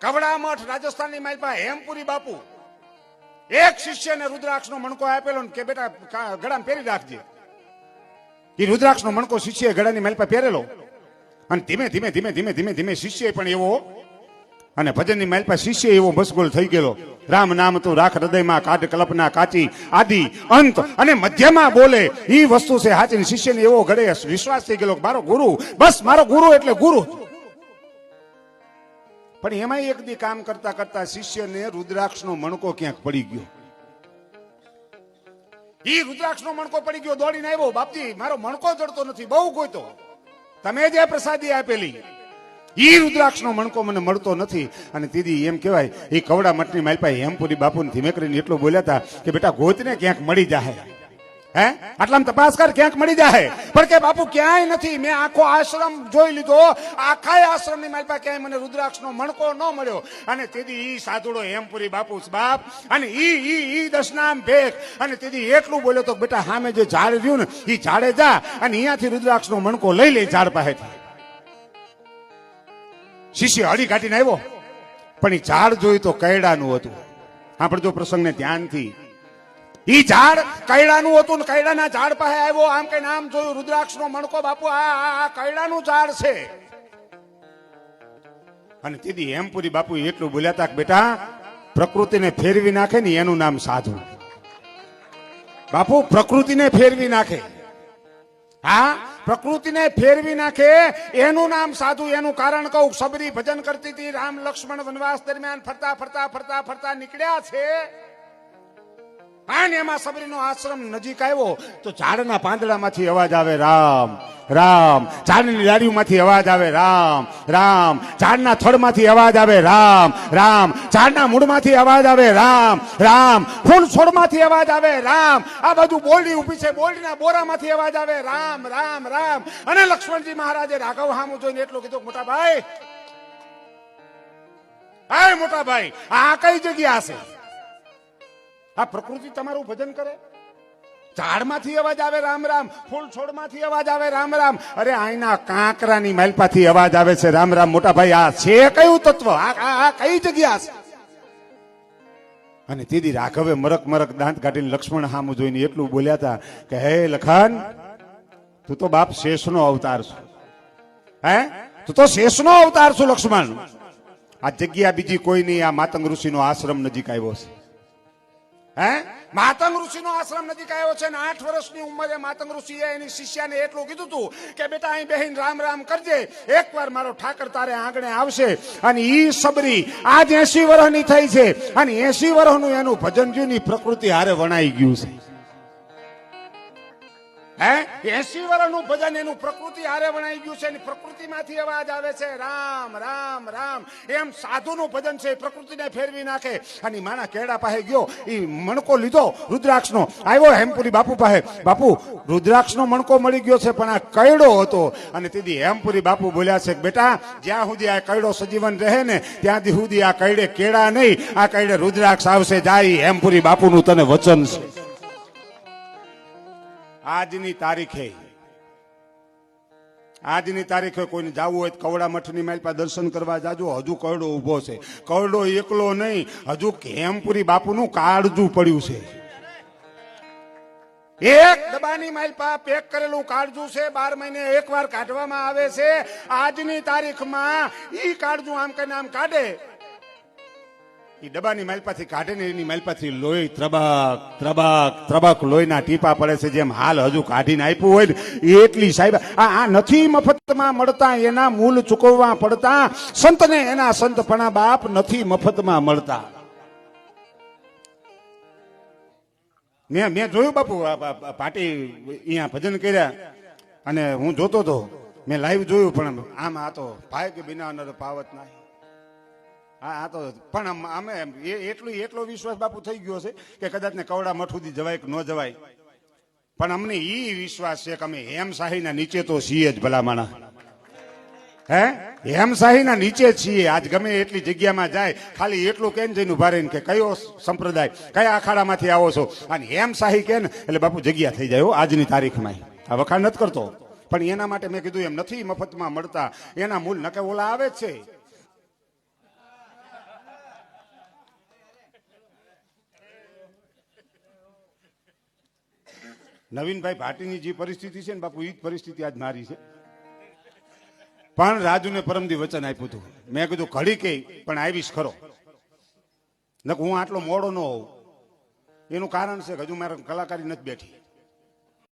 કવડા મઠ રાજસ્થાનની માલપા હેમપુરી બાપુ એક શિષ્યને રુદ્રાક્ષનો મણકો આપેલો કે બેટા ગળામાં પહેરી રાખજે. એ રુદ્રાક્ષનો મણકો શિષ્યએ ગળાની માલપા પહેરેલો અને ધીમે ધીમે ધીમે ધીમે ધીમે ધીમે શિષ્ય પણ એવો અને ભજનની માલપા શિષ્ય એવો મશગુલ થઈ ગયેલો. રામ નામ તું રાખ હૃદયમાં, કાઢ કલ્પના કાચી, આદિ અંત અને મધ્યમાં બોલે એ વસ્તુ છે સાચી. શિષ્યને એવો ઘડે વિશ્વાસ થઈ ગયેલો મારો ગુરુ, બસ મારો ગુરુ એટલે ગુરુ. પણ એમાં એક દી કામ કરતા કરતા શિષ્યને રુદ્રાક્ષનો મણકો ક્યાંક પડી ગયો. ઈ રુદ્રાક્ષનો મણકો પડી ગયો, દોડીને આવ્યો, બાપજી મારો મણકો જડતો નથી, બહુ ગોતો, તમે જે પ્રસાદી આપેલી ઈ રુદ્રાક્ષનો મણકો મને મળતો નથી. અને દીદી એમ કહેવાય એ કવડા મઠની માલપા હેમપુરી બાપુને ધીમે કરીને એટલું બોલ્યા હતા કે બેટા ગોતને ક્યાંક મળી જાય, હે આટલામાં તપાસ કર ક્યાંક મળી જાય. પણ કે બાપુ ક્યાંય નથી, મેં આખો આશ્રમ જોઈ લીધો, આખા આશ્રમની માલપા ક્યાંય મને રુદ્રાક્ષનો મણકો ન મળ્યો. અને તેથી ઈ સાધુડો હેમપુરી બાપુ બાપ અને ઈ દશનામ ભેખ અને તેથી એટલું બોલ્યો તો બેટા સામે જે ઝાડ રહ્યું ને ઈ ઝાડે જા અને અહીંયાથી રુદ્રાક્ષનો મણકો લઈ લે ઝાડ પાસેથી. શિષ્ય હળી કાઢીને આવ્યો પણ એ ઝાડ જોયું તો કૈડાનું હતું. આપણે જો પ્રસંગને ધ્યાનથી ઈ ઝાડ કૈડાનું હતું ને કૈડાના ઝાડ પાસે આવ્યો, આમ કઈ નામ જોયું રુદ્રાક્ષનો મણકો, બાપુ આ કૈડાનું ઝાડ છે. અને તેથી હેમપુરી બાપુ એટલું બોલ્યા હતા કે બેટા પ્રકૃતિને ફેરવી નાખે ને એનું નામ સાધુ. બાપુ પ્રકૃતિને ફેરવી નાખે, હા પ્રકૃતિને ફેરવી નાખે એનું નામ સાધુ. એનું કારણ કહું, સબરી ભજન કરતી હતી, રામ લક્ષ્મણ વનવાસ દરમિયાન ફરતા ફરતા ફરતા ફરતા નીકળ્યા છે. અને એમાં સબરીનો આશ્રમ નજીક આવ્યો તો ઝાડના પાંદડામાંથી અવાજ આવે રામ રામ, ઝાડની ડાળીઓમાંથી અવાજ આવે રામ રામ, ઝાડના થડમાંથી અવાજ આવે રામ રામ, ઝાડના મૂળમાંથી અવાજ આવે રામ રામ, ફૂલ છોડમાંથી અવાજ આવે રામ. આ બધું બોલડી ઊભી છે, બોલડીના બોરામાંથી અવાજ આવે રામ રામ રામ. અને લક્ષ્મણજી મહારાજે રાઘવ હામું જોઈને એટલું કીધું મોટા ભાઈ, હા મોટા ભાઈ આ કઈ જગ્યા છે? આ પ્રકૃતિ તમારું ભજન કરે, ઝાડમાંથી અવાજ આવે રામ રામ, ફૂલ છોડમાંથી અવાજ આવે રામ રામ, અરે આઈના કાંકરાની માલપાથી અવાજ આવે છે રામ રામ. મોટા ભાઈ આ છે કયું તત્વ? આ કઈ જગ્યા છે? અને તેથી રાઘવે મરક મરક દાંત કાઢીને લક્ષ્મણ સામું જોઈને એટલું બોલ્યા હતા કે હે લખન, તું તો બાપ શેષનો અવતાર છો, હે તું તો શેષનો અવતાર છો લક્ષ્મણ. આ જગ્યા બીજી કોઈ નહીં, આ માતંગ ઋષિનો આશ્રમ નજીક આવ્યો છે. હે માતંગ ઋષિનો આશ્રમ નજીક આવ્યો છે ને 8 વર્ષની ઉંમરે માતંગ ઋષિએ એની શિષ્યાને એટલું કીધું હતું કે બેટા અહીં બેહીને રામ રામ કરજે, એકવાર મારો ઠાકર તારે આંગણે આવશે. અને ઈ સબરી આજ 80 વર્ષની થઈ છે અને 80 વર્ષનું એનું ભજન જ્યુની પ્રકૃતિ હારે વણાઈ ગયું છે. હે 80 વર્ષનું ભજન એનું પ્રકૃતિ હારે વણાઈ ગયું છે અને પ્રકૃતિમાંથી અવાજ આવે છે રામ રામ રામ. એમ સાધુનું ભજન છે, પ્રકૃતિને ફેરવી નાખે. અને માના કેડા પાસે ગયો, એ મણકો લીધો રુદ્રાક્ષનો, આવ્યો હેમપુરી બાપુ પાસે. બાપુ રુદ્રાક્ષનો મણકો મળી ગયો છે પણ આ કૈડો હતો. અને તેથી હેમપુરી બાપુ બોલ્યા છે કે બેટા જ્યાં સુધી આ કૈડો સજીવન રહે ને ત્યાં સુધી આ કૈડે કેળા નહીં, આ કૈડે રુદ્રાક્ષ આવશે. જાય હેમપુરી બાપુનું તને વચન છે. આજની તારીખે કોઈને જવું હોય કવડા મઠની માલપા દર્શન કરવા જાજો. હજુ કરડો ઉભો છે, કરડો એકલો નહીં, હજુ હેમપુરી બાપુનું કાળજું પડ્યું છે. એક ડબ્બાની માલપા પેક કરેલું કાળજું છે, 12 મહિને એકવાર કાઢવામાં આવે છે. આજની તારીખમાં ઈ કાળજું આમ કરીને આમ કાઢે, ઈ ડબ્બાની માલપાથી કાઢે ને એની માલપાથી લોહી ત્રબક ત્રબક ત્રબક લોહીના ટીપા પડે છે. જેમ હાલ હજુ કાઢીને આપ્યું હોય ને એટલી સાહેબ આ નથી મફતમાં મળતા, એના મૂલ ચૂકવવા પડતા. સંતને એના સંતપણા બાપ નથી મફતમાં મળતા. મેં જોયું બાપુ પાટી અહીંયા ભજન કર્યા અને હું જોતો હતો, મેં લાઈવ જોયું. પણ આમ આ તો ભાઈ કે બિના નર પાવત નહીં. હા તો પણ અમે એટલો વિશ્વાસ બાપુ થઈ ગયો છે કે કદાચ ને કવડા મઠ સુધી જવાય કે ન જવાય, પણ અમને ઈ વિશ્વાસ છે કે અમે હેમશાહીના નીચે તો છીએ જ ભલામણા. હે હેમશાહીના નીચે છીએ. આજ ગમે એટલી જગ્યામાં જાય ખાલી એટલું કે જઈને ઉભા રહીને કે કયો સંપ્રદાય કયા અખાડામાંથી આવો છો, અને હેમશાહી કે ને એટલે બાપુ જગ્યા થઈ જાય આજની તારીખમાં. આ વખાણ નથી કરતો, પણ એના માટે મેં કીધું એમ નથી મફતમાં મળતા, એના મૂળ નકે ઓલા આવે જ છે. નવીનભાઈ ભાટીની જે પરિસ્થિતિ છે ને બાપુ એ જ પરિસ્થિતિ આજ મારી છે. પણ રાજુને પરમદી વચન આપ્યું હતું, મેં કીધું ઘડી કે પણ આવીશ ખરો. નક હું આટલો મોડો ન હોઉં એનું કારણ છે કે હજુ મારે કલાકારી નથી બેઠી.